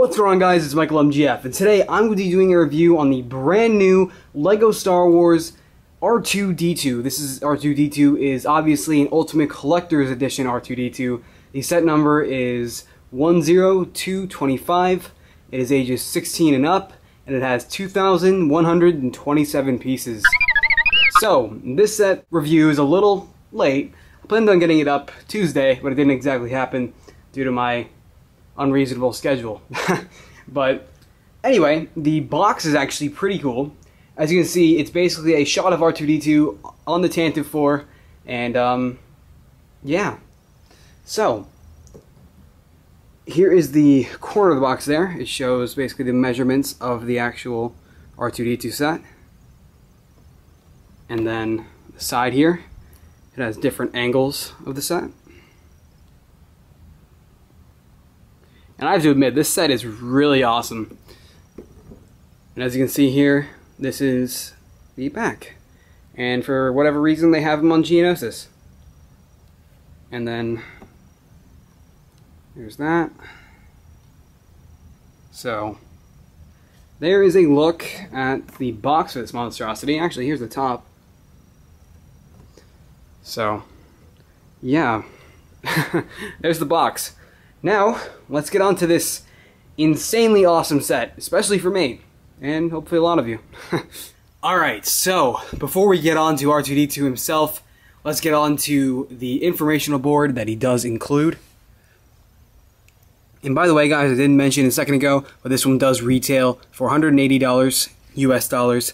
What's going on, guys? It's Michael MGF, and today I'm going to be doing a review on the brand new LEGO Star Wars R2-D2. This is R2-D2 is obviously an Ultimate Collector's Edition R2-D2. The set number is 10225. It is ages 16 and up, and it has 2,127 pieces. So, this set review is a little late. I planned on getting it up Tuesday, but it didn't exactly happen due to my unreasonable schedule. But anyway, the box is actually pretty cool. As you can see, it's basically a shot of R2-D2 on the Tantive 4, and yeah. So here is the corner of the box there. It shows basically the measurements of the actual R2-D2 set. And then the side here, it has different angles of the set. And I have to admit, this set is really awesome. And as you can see here, this is the back. And for whatever reason, they have them on Geonosis. And then, there's that. So, there is a look at the box for this monstrosity. Actually, here's the top. So, yeah. There's the box. Now, let's get on to this insanely awesome set, especially for me, and hopefully a lot of you. Alright, so, before we get on to R2-D2 himself, let's get on to the informational board that he does include. And by the way, guys, I didn't mention a second ago, but this one does retail for $180 US dollars.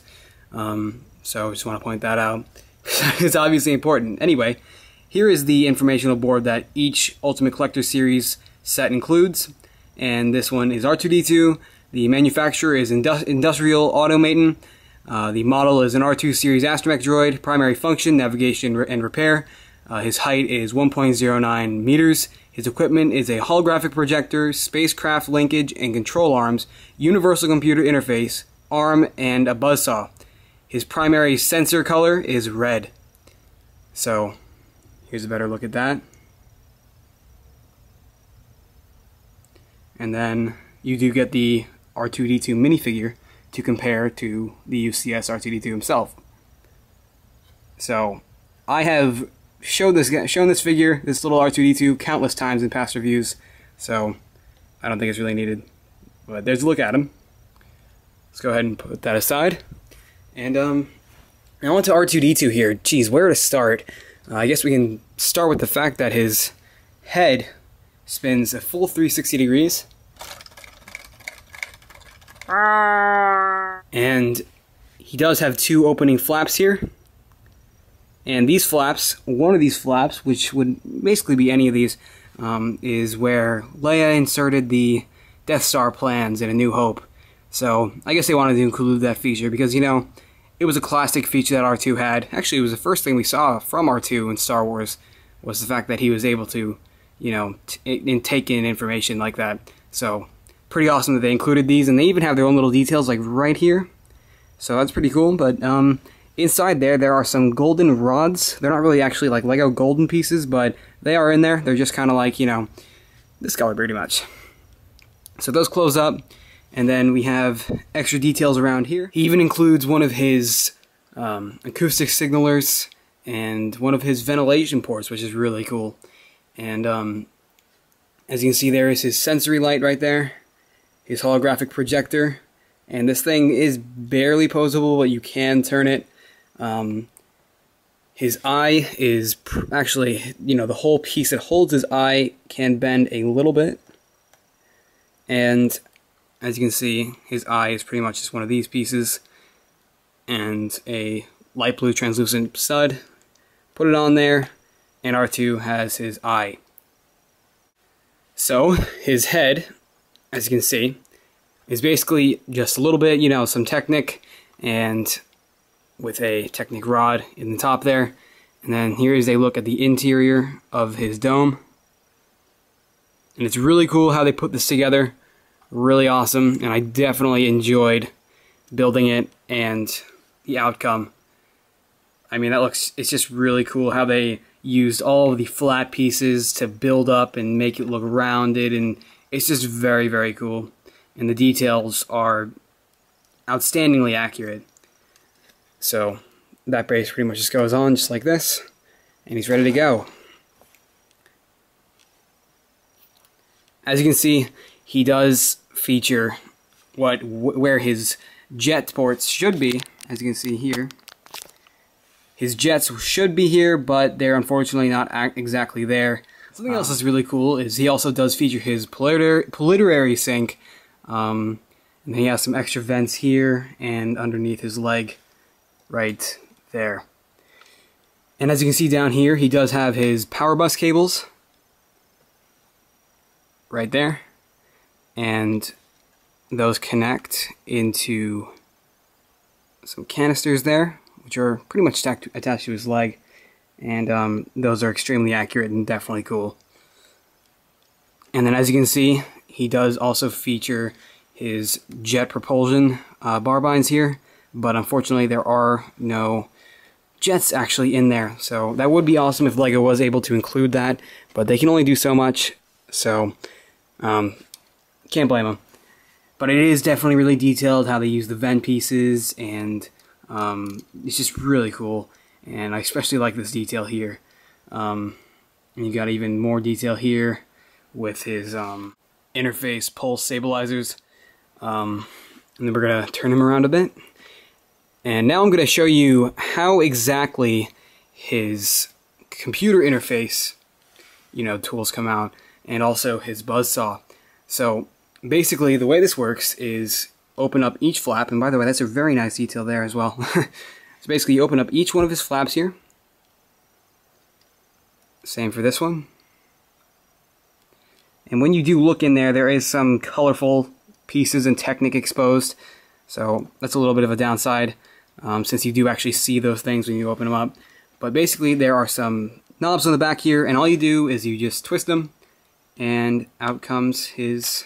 So, I just want to point that out. It's obviously important. Anyway, here is the informational board that each Ultimate Collector Series set includes, and this one is R2-D2. The manufacturer is Industrial Automaton. The model is an R2 series astromech droid. Primary function, navigation and repair. His height is 1.09 meters. His equipment is a holographic projector, spacecraft linkage and control arms, universal computer interface, arm, and a buzzsaw. His primary sensor color is red. So, here's a better look at that. And then you do get the R2-D2 minifigure to compare to the UCS R2-D2 himself. So I have shown this figure, this little R2-D2, countless times in past reviews, so I don't think it's really needed. But there's a look at him. Let's go ahead and put that aside. And on to R2-D2 here. Geez, where to start? I guess we can start with the fact that his head spins a full 360 degrees. And he does have two opening flaps here. And these flaps, one of these flaps, which would basically be any of these, is where Leia inserted the Death Star plans in A New Hope. So I guess they wanted to include that feature because, you know, it was a classic feature that R2 had. Actually, it was the first thing we saw from R2 in Star Wars, was the fact that he was able to, you know, take in information like that. So, pretty awesome that they included these, and they even have their own little details, like right here. So that's pretty cool, but inside there are some golden rods. They're not really actually like Lego golden pieces, but they are in there. They're just kind of like, you know, this color pretty much. So those close up, and then we have extra details around here. He even includes one of his acoustic signalers and one of his ventilation ports, which is really cool. And as you can see, there is his sensory light right there, his holographic projector, and this thing is barely posable, but you can turn it. His eye is actually, you know, the whole piece that holds his eye can bend a little bit, and as you can see, his eye is pretty much just one of these pieces, and a light blue translucent stud. Put it on there, and R2 has his eye. So, his head, as you can see, is basically just a little bit, you know, some Technic, and with a Technic rod in the top there. And then here is a look at the interior of his dome. And it's really cool how they put this together. Really awesome, and I definitely enjoyed building it and the outcome. I mean, it's just really cool how they used all of the flat pieces to build up and make it look rounded, and it's just very, very cool. and the details are outstandingly accurate. So that base pretty much just goes on just like this, and he's ready to go. As you can see, he does feature where his jet ports should be. As you can see here, his jets should be here, but they're unfortunately not exactly there. Something else that's really cool is he also does feature his politerary sink, and he has some extra vents here and underneath his leg right there. And as you can see down here, he does have his power bus cables right there, and those connect into some canisters there, which are pretty much attached to his leg, and those are extremely accurate and definitely cool. And then as you can see, he does also feature his jet propulsion barbines here, but unfortunately there are no jets actually in there. So that would be awesome if LEGO was able to include that, but they can only do so much, so can't blame them. But it is definitely really detailed how they use the vent pieces, and it's just really cool. And I especially like this detail here. And you got even more detail here with his interface pulse stabilizers. And then we're gonna turn him around a bit. And now I'm gonna show you how exactly his computer interface, tools come out, and also his buzzsaw. So basically the way this works is open up each flap, and by the way, that's a very nice detail there as well. So basically you open up each one of his flaps here. Same for this one. And when you do look in there, there is some colorful pieces and Technic exposed. So that's a little bit of a downside, since you do actually see those things when you open them up. But basically there are some knobs on the back here, and all you do is you just twist them, and out comes his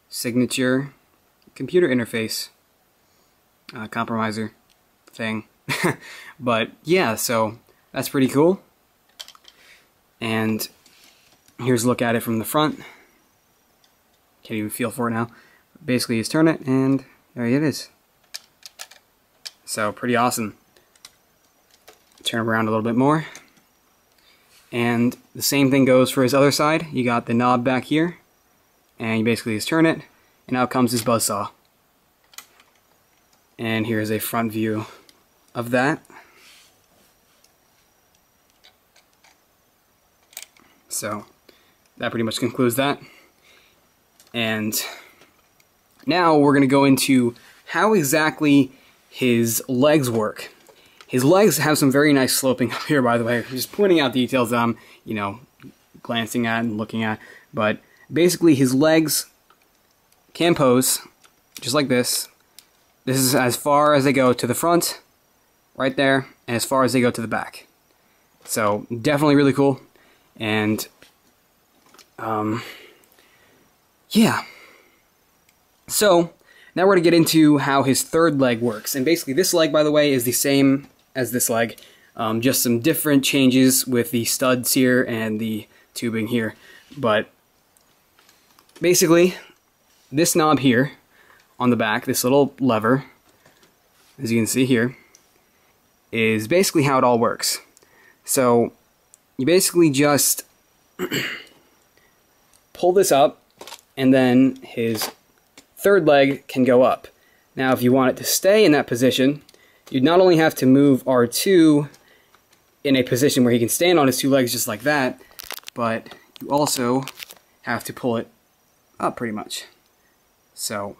signature computer interface compromiser thing. But yeah, so that's pretty cool. And here's a look at it from the front. Can't even feel for it now. Basically, you just turn it, and there it is. So pretty awesome. Turn it around a little bit more. And the same thing goes for his other side. You got the knob back here, and you basically just turn it, and out comes his buzzsaw. And here's a front view of that. So that pretty much concludes that. And now we're going to go into how exactly his legs work. His legs have some very nice sloping up here, by the way. Just pointing out details that I'm, glancing at and looking at. But basically his legs can pose just like this. This is as far as they go to the front, right there, and as far as they go to the back. So definitely really cool. And yeah. So now we're going to get into how his third leg works. And basically this leg, by the way, is the same as this leg. Just some different changes with the studs here and the tubing here. But basically this knob here on the back, this little lever, as you can see here, is basically how it all works. So you basically just pull this up, and then his third leg can go up. Now if you want it to stay in that position, you'd not only have to move R2 in a position where he can stand on his two legs just like that, but you also have to pull it up pretty much. So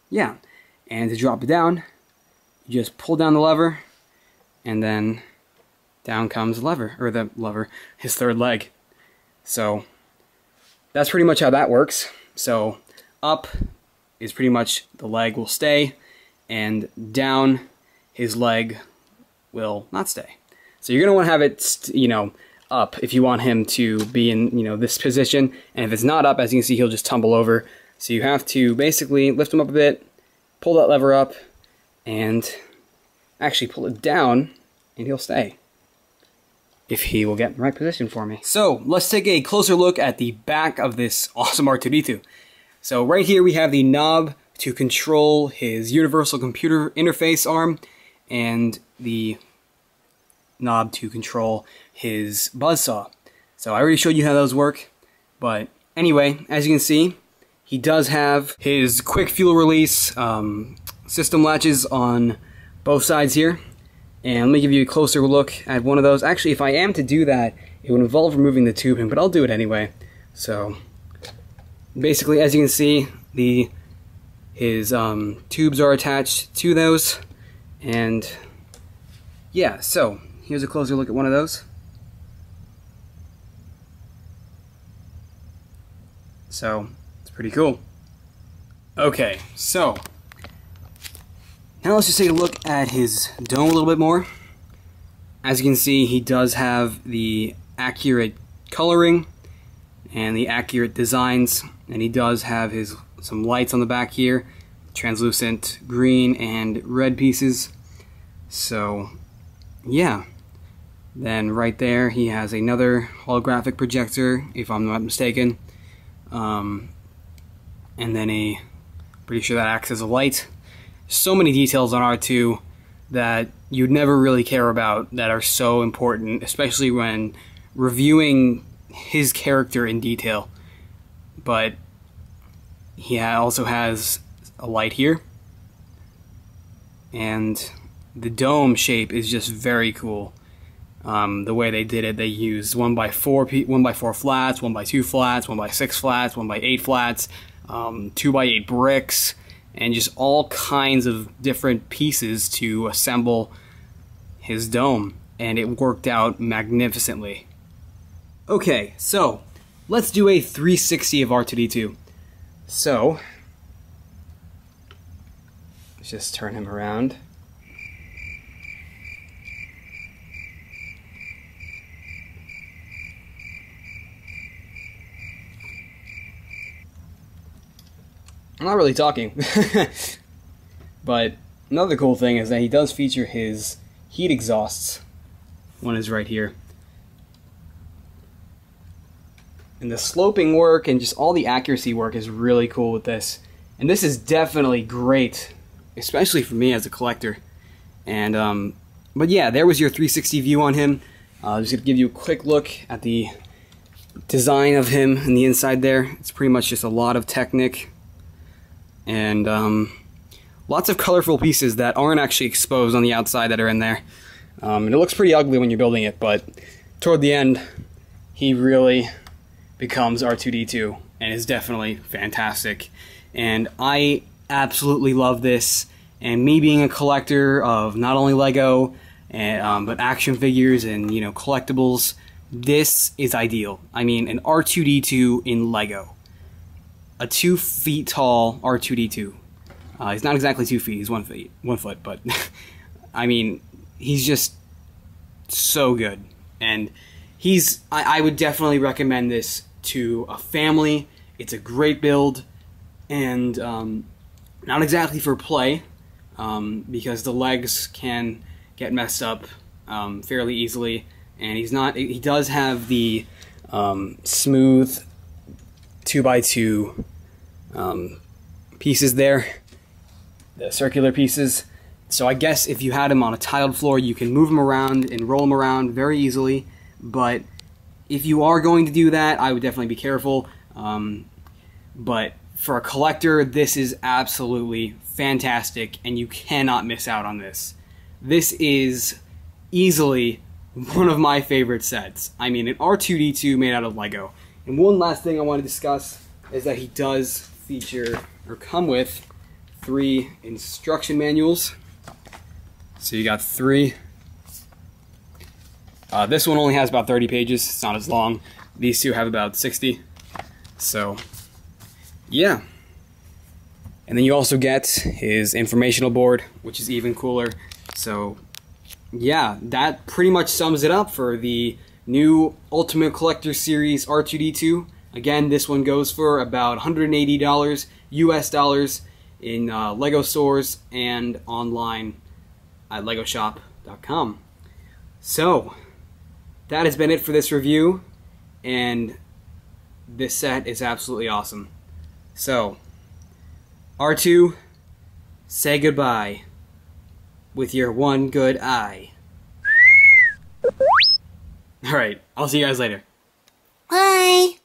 yeah, and to drop it down, you just pull down the lever, and then down comes his third leg. So that's pretty much how that works. So up is pretty much the leg will stay, and down his leg will not stay. So you're going to want to have it, up if you want him to be in, this position. And if it's not up, as you can see, he'll just tumble over. So you have to basically lift him up a bit, pull that lever up, and actually pull it down, and he'll stay, if he will get in the right position for me. So let's take a closer look at the back of this awesome R2-D2. So right here we have the knob to control his universal computer interface arm, and the knob to control his buzzsaw. So I already showed you how those work, but anyway, as you can see, he does have his quick fuel release system latches on both sides here. And let me give you a closer look at one of those. Actually, if I am to do that, it would involve removing the tubing, but I'll do it anyway. So basically, as you can see, his tubes are attached to those, and yeah, so here's a closer look at one of those. So it's pretty cool. Okay, so now let's just take a look at his dome a little bit more. As you can see, he does have the accurate coloring and the accurate designs, and he does have some lights on the back here, translucent green and red pieces. So yeah, then right there he has another holographic projector, if I'm not mistaken, and then pretty sure that acts as a light. So many details on R2 that you'd never really care about that are so important, especially when reviewing his character in detail. But he also has a light here, and the dome shape is just very cool. The way they did it, they used 1x4 flats, 1x2 flats, 1x6 flats, 1x8 flats, 2x8 bricks, and just all kinds of different pieces to assemble his dome, and it worked out magnificently. Okay, so let's do a 360 of R2-D2. So let's just turn him around. I'm not really talking. But another cool thing is that he does feature his heat exhausts. One is right here. And the sloping work and just all the accuracy work is really cool with this. And this is definitely great, especially for me as a collector. And but yeah, there was your 360 view on him. Just gonna give you a quick look at the design of him and the inside there. It's pretty much just a lot of Technic and lots of colorful pieces that aren't actually exposed on the outside that are in there. And it looks pretty ugly when you're building it, but toward the end, he really becomes R2-D2 and is definitely fantastic. And I absolutely love this. And me being a collector of not only Lego, and, but action figures and collectibles, this is ideal. I mean, an R2-D2 in Lego. A 2 feet tall R2-D2. He's not exactly 2 feet, he's 1 foot, but I mean, he's just so good. And I would definitely recommend this to a family. It's a great build, and not exactly for play, because the legs can get messed up fairly easily, and he does have the smooth 2x2 pieces there, the circular pieces. So I guess if you had him on a tiled floor, you can move him around and roll him around very easily. But if you are going to do that, I would definitely be careful. But for a collector, this is absolutely fantastic, and you cannot miss out on this. This is easily one of my favorite sets. I mean, an R2-D2 made out of Lego. And one last thing I want to discuss is that he does feature, or come with, 3 instruction manuals. So you got 3. This one only has about 30 pages. It's not as long. These two have about 60. So, yeah. And then you also get his informational board, which is even cooler. So, yeah, that pretty much sums it up for the new Ultimate Collector Series R2-D2. Again, this one goes for about $180 US dollars in Lego stores and online at legoshop.com. So, that has been it for this review, and this set is absolutely awesome. So, R2, say goodbye with your one good eye. Alright, I'll see you guys later. Bye!